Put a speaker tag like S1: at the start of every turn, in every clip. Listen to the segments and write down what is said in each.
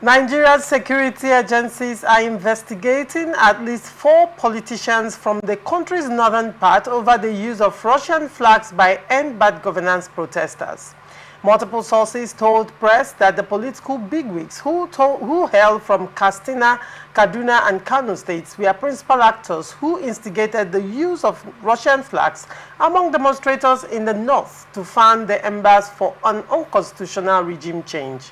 S1: Nigeria's security agencies are investigating at least 4 politicians from the country's northern part over the use of Russian flags by End Bad Governance protesters. Multiple sources told press that the political bigwigs who hail from Katsina, Kaduna and Kano states were principal actors who instigated the use of Russian flags among demonstrators in the north to fan the embers for an unconstitutional regime change.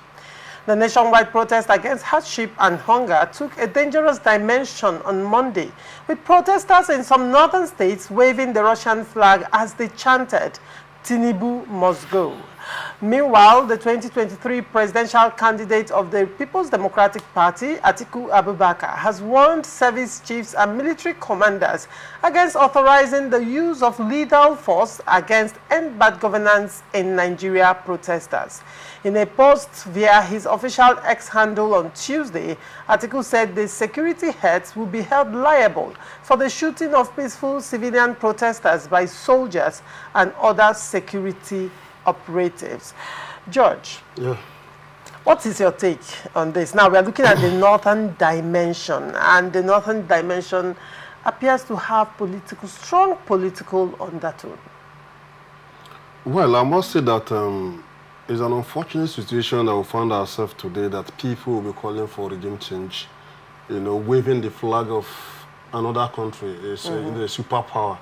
S1: The nationwide protest against hardship and hunger took a dangerous dimension on Monday, with protesters in some northern states waving the Russian flag as they chanted, "Tinubu must go." Meanwhile, the 2023 presidential candidate of the People's Democratic Party, Atiku Abubakar, has warned service chiefs and military commanders against authorizing the use of lethal force against End Bad Governance in Nigeria protesters. In a post via his official X handle on Tuesday, Atiku said the security heads will be held liable for the shooting of peaceful civilian protesters by soldiers and other security operatives. George, what is your take on this? Now, we are looking at the northern dimension, and the northern dimension appears to have strong political undertone.
S2: Well, I must say that it's an unfortunate situation that we found ourselves today, that people will be calling for regime change, waving the flag of another country, a superpower.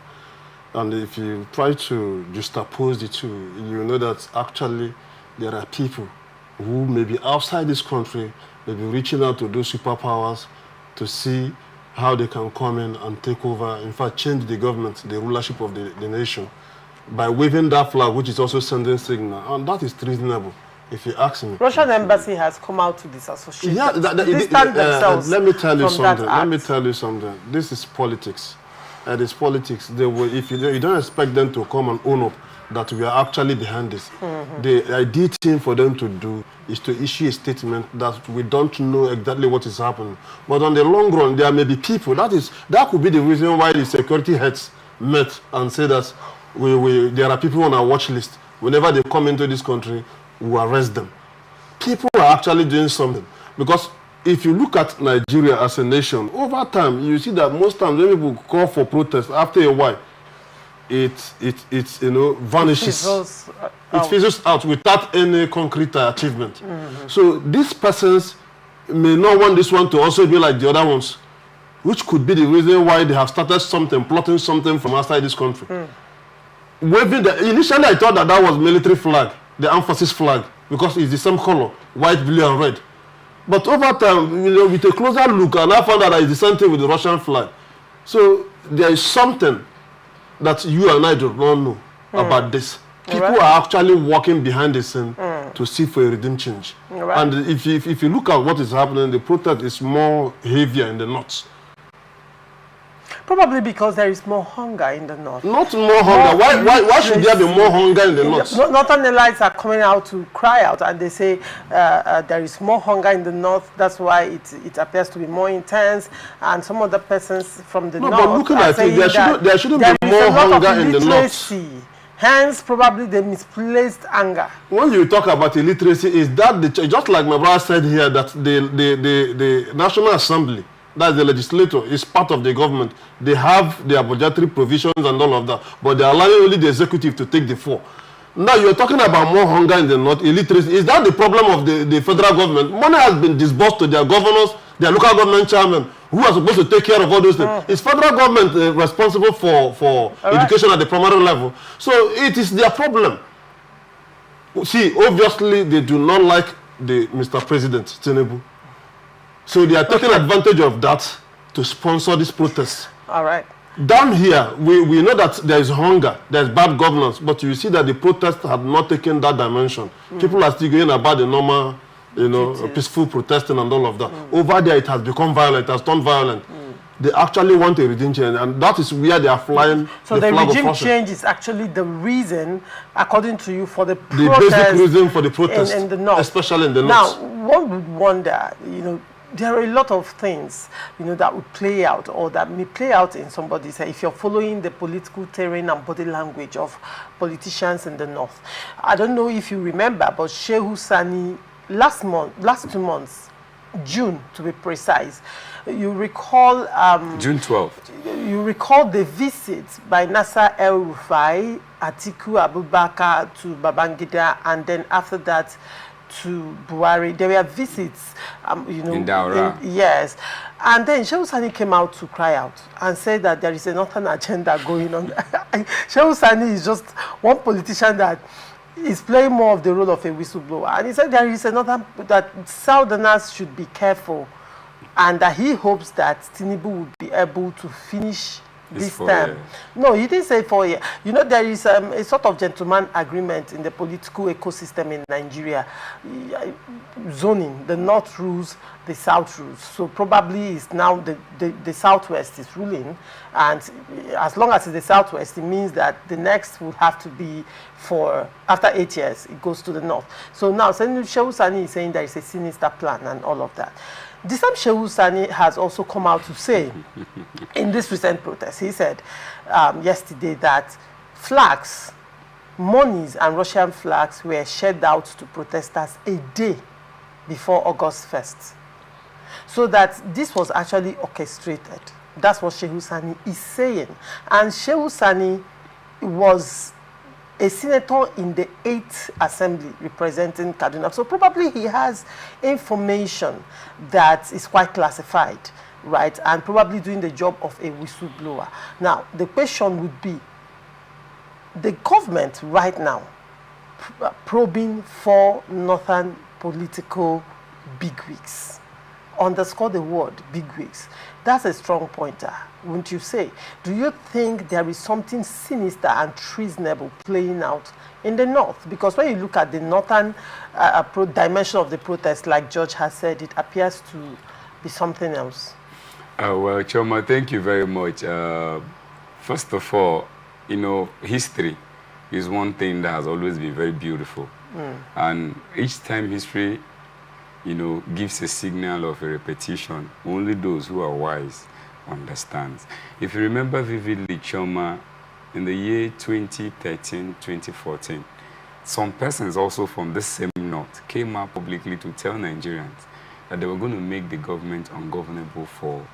S2: And if you try to juxtapose the two, you know that actually there are people who may be outside this country, may be reaching out to those superpowers to see how they can come in and take over, in fact, change the government, the rulership of the nation, by waving that flag, which is also sending signal. And that is treasonable, if you ask me.
S1: Russian embassy has come out to disassociate.
S2: Yeah,
S1: themselves
S2: let me tell you something.
S1: Let me tell
S2: you something. This is politics. It's politics. If you don't expect them to come and own up that we are actually behind this. The ideal thing for them to do is to issue a statement that we don't know exactly what is happening. But on the long run, there may be people. That could be the reason why the security heads met and said that there are people on our watch list. Whenever they come into this country, we arrest them. People are actually doing something. Because if you look at Nigeria as a nation, over time, you see that most times when people call for protest, after a while, it vanishes. It fizzles out without any concrete achievement. So these persons may not want this one to also be like the other ones, which could be the reason why they have started something, plotting something from outside this country. Initially, I thought that was military flag, the armed forces flag, because it's the same color, white, blue, and red. But over time, with a closer look, and I found that it's the same thing with the Russian flag. So there is something that you and I do not know about this. People are actually working behind the scene to see for a regime change. And if you look at what is happening, the protest is more heavier in the north.
S1: Probably because there is more hunger in the north.
S2: Not more hunger. Why should there be more hunger in the north?
S1: Northern elites are coming out to cry out, and they say there is more hunger in the north. That's why it appears to be more intense. And some other persons from the north
S2: but looking at it, there shouldn't be more hunger in the north.
S1: Hence, probably the misplaced anger.
S2: When you talk about illiteracy, is that just like my brother said here, that the National Assembly, that's the legislature, is part of the government. They have their budgetary provisions and all of that, but they are allowing only the executive to take the fall. Now you're talking about more hunger in the north, illiteracy. Is that the problem of the federal government? Money has been disbursed to their governors, their local government chairmen, who are supposed to take care of all those things. Is federal government responsible for education at the primary level? So it is their problem. See, obviously they do not like Mr. President Tinubu. So they are taking advantage of that to sponsor this protest.
S1: All right.
S2: Down here, we know that there is hunger, there is bad governance, but you see that the protests have not taken that dimension. People are still going about the normal, peaceful protesting and all of that. Over there, it has become violent, it has turned violent. They actually want a regime change, and that is where they are flying.
S1: So the regime change is actually the reason, according to you, for the
S2: protest. The basic reason for the protest,
S1: in the north.
S2: Especially in the
S1: Now,
S2: north.
S1: one would wonder, there are a lot of things, that would play out, or that may play out in somebody's head if you're following the political terrain and body language of politicians in the north. I don't know if you remember, but Shehu Sani last 2 months June, to be precise. You recall...
S3: June 12th.
S1: You recall the visit by Nasser El-Rufai, Atiku Abubakar to Babangida, and then after that to Buhari. There were visits,
S3: in Daura.
S1: Yes. And then Shehu Sani came out to cry out and said that there is a northern agenda going on. Shehu Sani is just one politician that is playing more of the role of a whistleblower. And he said there is another, that Southerners should be careful, and that he hopes that Tinubu would be able to finish this term. No, he didn't say 4 years. You know, there is a sort of gentleman agreement in the political ecosystem in Nigeria. Zoning, the North rules, the South rules. So probably it's now the Southwest is ruling. And as long as it's the Southwest, it means that the next would have to be for, after 8 years, it goes to the North. So now, Shehu Sani is saying there is a sinister plan and all of that. The same Shehu Sani has also come out to say in this recent protest, he said yesterday that flags, monies and Russian flags were shared out to protesters a day before August 1st. So that this was actually orchestrated. That's what Shehu Sani is saying. And Shehu Sani was a senator in the 8th Assembly representing Kaduna. So probably he has information that is quite classified, right? And probably doing the job of a whistleblower. Now, the question would be, the government right now probing 4 northern political bigwigs. Underscore the word bigwigs. That's a strong pointer, wouldn't you say? Do you think there is something sinister and treasonable playing out in the north? Because when you look at the northern dimension of the protest, like George has said, it appears to be something else.
S3: Well, Choma, thank you very much. First of all, you know, history is one thing that has always been very beautiful. And each time history, you know, gives a signal of a repetition, only those who are wise understand. If you remember vividly, Choma, in the year 2013, 2014, some persons also from the same north came out publicly to tell Nigerians that they were going to make the government ungovernable for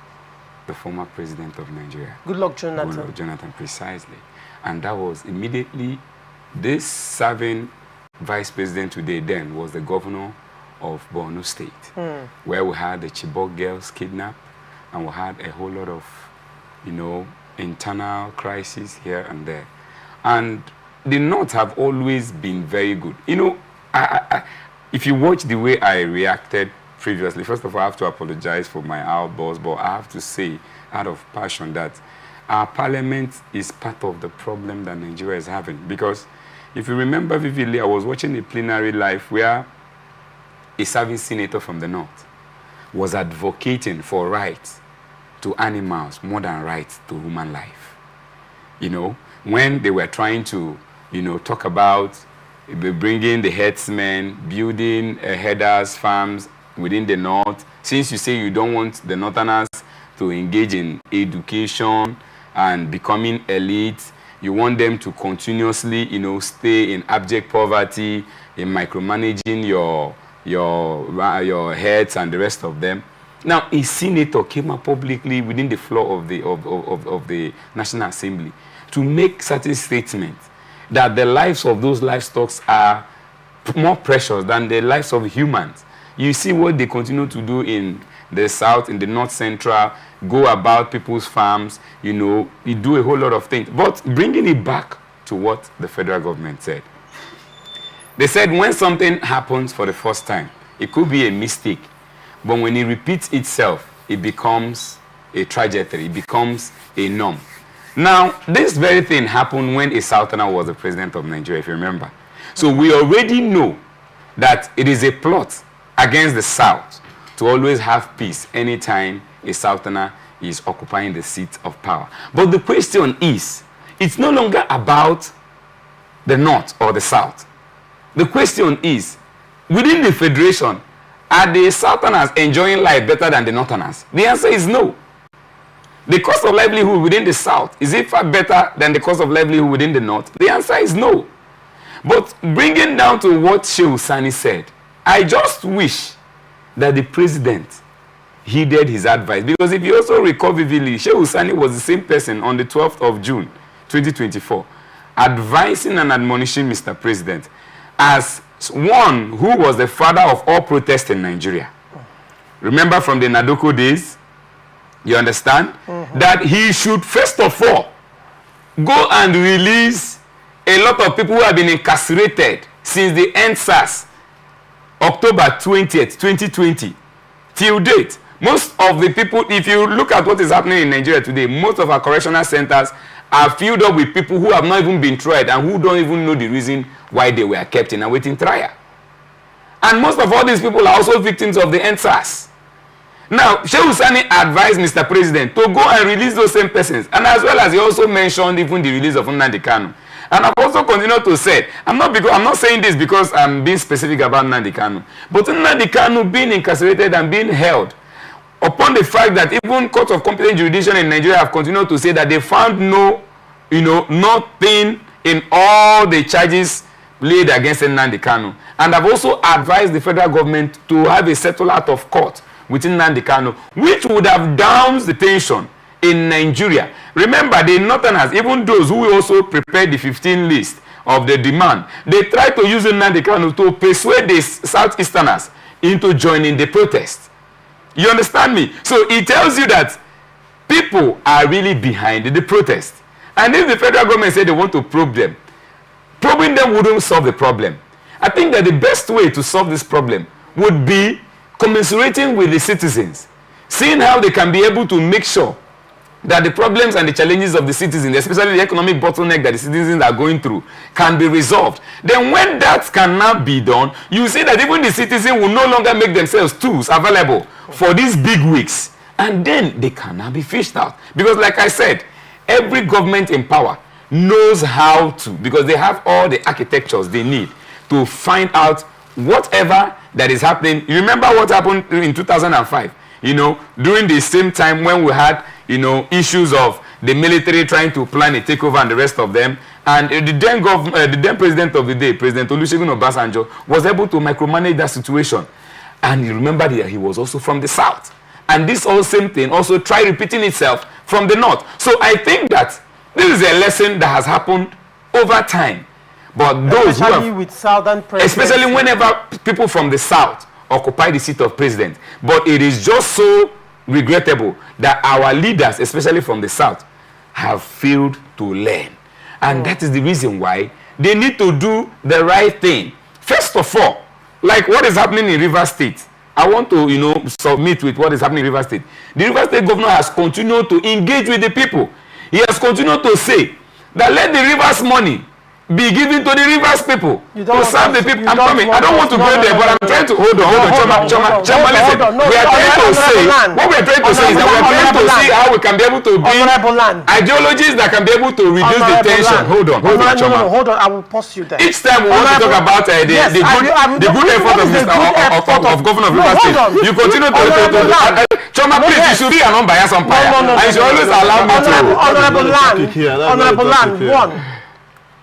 S3: the former president of Nigeria.
S1: Goodluck Jonathan.
S3: Goodluck Jonathan, precisely. And that was immediately, this serving vice president today then was the governor of Borno State, where we had the Chibok girls kidnapped, and we had a whole lot of, you know, internal crises here and there. And the North have always been very good. You know, if you watch the way I reacted previously, first of all, I have to apologize for my outburst, but I have to say, out of passion, that our parliament is part of the problem that Nigeria is having. Because if you remember vividly, I was watching a plenary live where a serving senator from the North was advocating for rights to animals more than rights to human life. You know, when they were trying to, you know, talk about bringing the herdsmen, building herders' farms within the North, since you say you don't want the Northerners to engage in education and becoming elite, you want them to continuously, you know, stay in abject poverty, in micromanaging your heads and the rest of them. Now, a senator came up publicly within the floor of the National Assembly to make certain statements that the lives of those livestock are more precious than the lives of humans. You see what they continue to do in the South, in the North Central, go about people's farms, you know, you do a whole lot of things. But bringing it back to what the federal government said. They said when something happens for the first time, it could be a mistake, but when it repeats itself, it becomes a trajectory, it becomes a norm. Now, this very thing happened when a Southerner was the president of Nigeria, if you remember. So we already know that it is a plot against the South to always have peace anytime a Southerner is occupying the seat of power. But the question is, it's no longer about the North or the South. The question is, within the Federation, are the Southerners enjoying life better than the Northerners? The answer is no. The cost of livelihood within the South, is it far better than the cost of livelihood within the North? The answer is no. But bringing down to what Shehu Sani said, I just wish that the president heeded his advice. Because if you also recall vividly, Shehu Sani was the same person on the 12th of June, 2024, advising and admonishing Mr. President as one who was the father of all protests in Nigeria. Remember from the Nadoko days, you understand, that he should first of all go and release a lot of people who have been incarcerated since the EndSARS, October 20th, 2020, till date. Most of the people, if you look at what is happening in Nigeria today, most of our correctional centers are filled up with people who have not even been tried and who don't even know the reason why they were kept in awaiting trial. And most of all these people are also victims of the EndSARS. Now, Shehu Sani advised Mr. President to go and release those same persons. And as well as he also mentioned even the release of Nnamdi Kanu. And I've also continued to say, I'm not saying this because I'm being specific about Nnamdi Kanu. But Nnamdi Kanu being incarcerated and being held, upon the fact that even courts of competent jurisdiction in Nigeria have continued to say that they found nothing in all the charges laid against Nnamdi Kanu. And I've also advised the federal government to have a settle out of court within Nnamdi Kanu, which would have downed the tension in Nigeria. Remember, the Northerners, even those who also prepared the 15 list of the demand, they tried to use Nnamdi Kanu to persuade the Southeasterners into joining the protest. You understand me? So it tells you that people are really behind the protest. And if the federal government said they want to probe them, probing them wouldn't solve the problem. I think that the best way to solve this problem would be commiserating with the citizens, seeing how they can be able to make sure that the problems and the challenges of the citizens, especially the economic bottleneck that the citizens are going through, can be resolved. Then when that cannot be done, you see that even the citizens will no longer make themselves tools available for these big wigs. And then they cannot be fished out. Because like I said, every government in power knows how to, because they have all the architectures they need to find out whatever that is happening. You remember what happened in 2005, during the same time when we had, issues of the military trying to plan a takeover and the rest of them. And the then president of the day, President Olusegun Obasanjo, was able to micromanage that situation. And you remember that he was also from the south. And this whole same thing also tried repeating itself from the north. So I think that this is a lesson that has happened over time. But those
S1: especially with southern presidents,
S3: especially whenever people from the south occupy the seat of president. But it is just so regrettable that our leaders, especially from the south, have failed to learn. And that is the reason why they need to do the right thing. First of all, like what is happening in Rivers State. I want to, submit with what is happening in Rivers State. The Rivers State governor has continued to engage with the people. He has continued to say that let the Rivers money be given to the Rivers people to serve the people. I'm coming. I don't want to go there, but I'm trying to hold on. Chama, listen. We are trying to say, what we are trying to say is that we are trying to see how we can be able to build ideologies that can be able to reduce the tension. Hold on, Chama.
S1: Hold on, I will pause you there.
S3: Each time we want to talk about the good effort of Governor of Rivers State, you continue to Chama, please, you should be an unbiased umpire. And you should always allow me to.
S1: Honorable Land, one.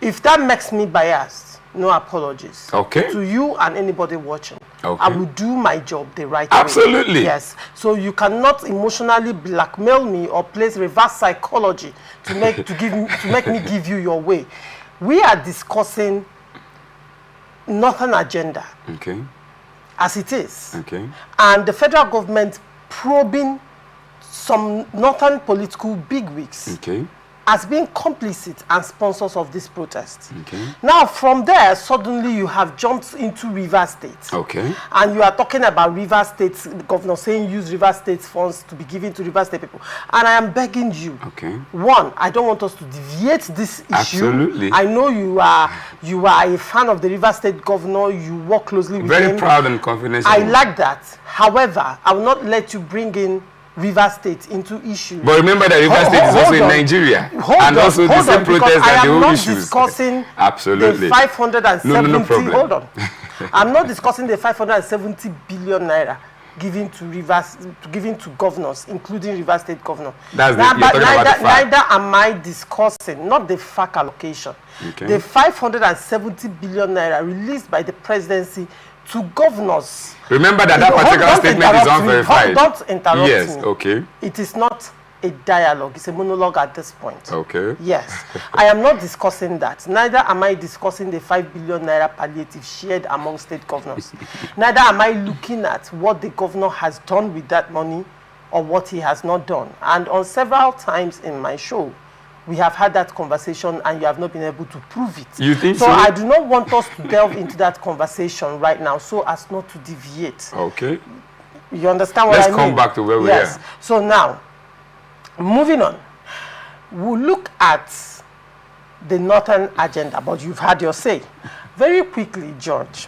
S1: If that makes me biased, no apologies.
S3: Okay.
S1: To you and anybody watching.
S3: Okay.
S1: I will do my job the right way.
S3: Absolutely.
S1: Yes. So you cannot emotionally blackmail me or place reverse psychology to make me give you your way. We are discussing Northern agenda.
S3: Okay.
S1: As it is.
S3: Okay.
S1: And the federal government probing some Northern political bigwigs.
S3: Okay.
S1: As being complicit and sponsors of this protest.
S3: Okay.
S1: Now, from there, suddenly you have jumped into Rivers State.
S3: Okay.
S1: And you are talking about Rivers State, the governor saying use Rivers State funds to be given to Rivers State people. And I am begging you, one, I don't want us to deviate this issue.
S3: Absolutely.
S1: I know you are a fan of the Rivers State governor, you work closely with him.
S3: Very proud and confident.
S1: I like that. However, I will not let you bring in Rivers State into issue.
S3: But remember that Rivers State is also in Nigeria. And also the same protests and the whole issues.
S1: I am not discussing
S3: Absolutely.
S1: the 570,
S3: no problem.
S1: Hold on. I'm not discussing the 570 billion naira given to governors, including Rivers State governor.
S3: That's
S1: neither am I discussing, not the FAC allocation.
S3: Okay.
S1: The 570 billion naira released by the presidency to governors.
S3: Remember that that particular statement is unverified.
S1: Don't interrupt me.
S3: Yes, okay.
S1: It is not a dialogue. It's a monologue at this point.
S3: Okay.
S1: Yes. I am not discussing that. Neither am I discussing the 5 billion naira palliative shared among state governors. Neither am I looking at what the governor has done with that money or what he has not done. And on several times in my show, we have had that conversation and you have not been able to prove it.
S3: You think so?
S1: So I do not want us to delve into that conversation right now so as not to deviate.
S3: Okay.
S1: You understand what I mean?
S3: Let's come back to where we are.
S1: So now, moving on, we'll look at the Northern agenda, but you've had your say. Very quickly, George,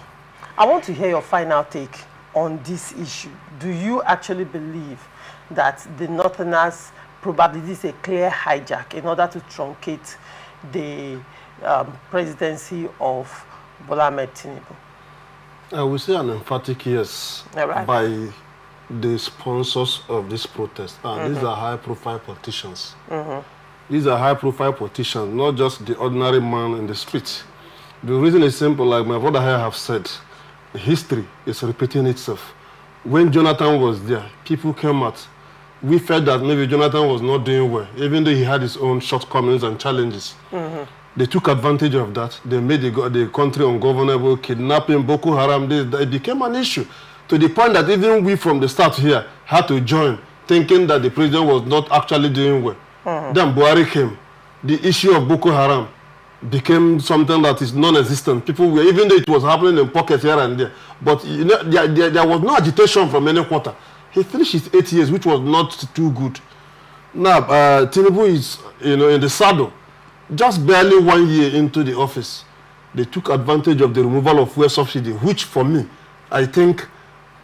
S1: I want to hear your final take on this issue. Do you actually believe that the Northerners probably this is a clear hijack in order to truncate the presidency of Bola Ahmed Tinubu?
S2: I would say an emphatic yes by the sponsors of this protest. And these are high-profile politicians. These are high-profile politicians, not just the ordinary man in the street. The reason is simple, like my brother here have said, history is repeating itself. When Jonathan was there, people came out. We felt that maybe Jonathan was not doing well, even though he had his own shortcomings and challenges. They took advantage of that. They made the country ungovernable, kidnapping, Boko Haram. It became an issue to the point that even we from the start here had to join, thinking that the president was not actually doing well. Then Buhari came. The issue of Boko Haram became something that is non-existent. People were, even though it was happening in pockets here and there, but you know, there was no agitation from any quarter. He finished his 8 years, which was not too good. Now, Tinubu is, in the saddle. Just barely 1 year into the office, they took advantage of the removal of fuel subsidy, which for me, I think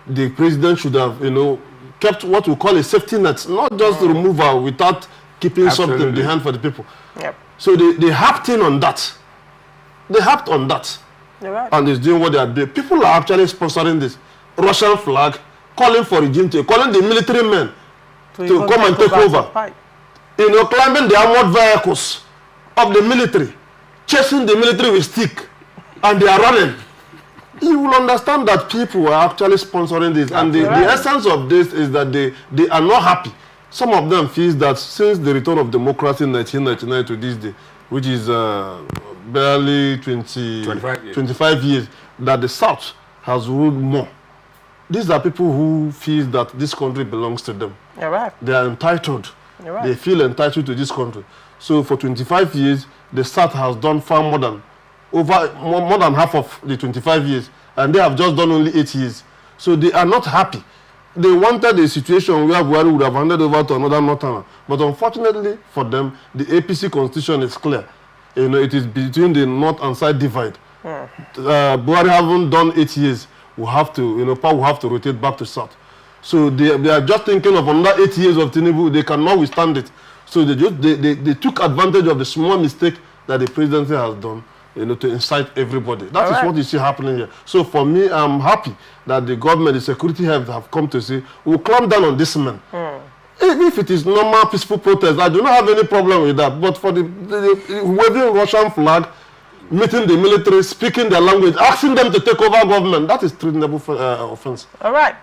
S2: the president should have, kept what we call a safety net, not just the removal without keeping something behind for the people.
S1: Yep.
S2: So they harped in on that. They harped on that.
S1: You're right.
S2: And it's doing what they are doing. People are actually sponsoring this. Russian flag, calling for regime change, calling the military men to come and take over. Climbing the armored vehicles of the military, chasing the military with stick, and they are running. You will understand that people are actually sponsoring this. And the essence of this is that they are not happy. Some of them feel that since the return of democracy in 1999 to this day, which is barely 25 years, that the South has ruled more. These are people who feel that this country belongs to them.
S1: You're right.
S2: They are entitled.
S1: You're right.
S2: They feel entitled to this country. So for 25 years, the South has done far more than half of the 25 years, and they have just done only 8 years. So they are not happy. They wanted a situation where Buhari would have handed over to another Northerner. But unfortunately for them, the APC constitution is clear. It is between the north and south divide. Buhari haven't done 8 years. We have to, power will have to rotate back to south. So they are just thinking of another 8 years of Tinubu. They cannot withstand it. So they took advantage of the small mistake that the presidency has done, to incite everybody. That is what you see happening here. So for me, I'm happy that the government, the security have come to say, we'll clamp down on this man. If it is normal, peaceful protest, I do not have any problem with that. But for the waving Russian flag, meeting the military, speaking their language, asking them to take over government, that is treasonable offense.
S1: All right.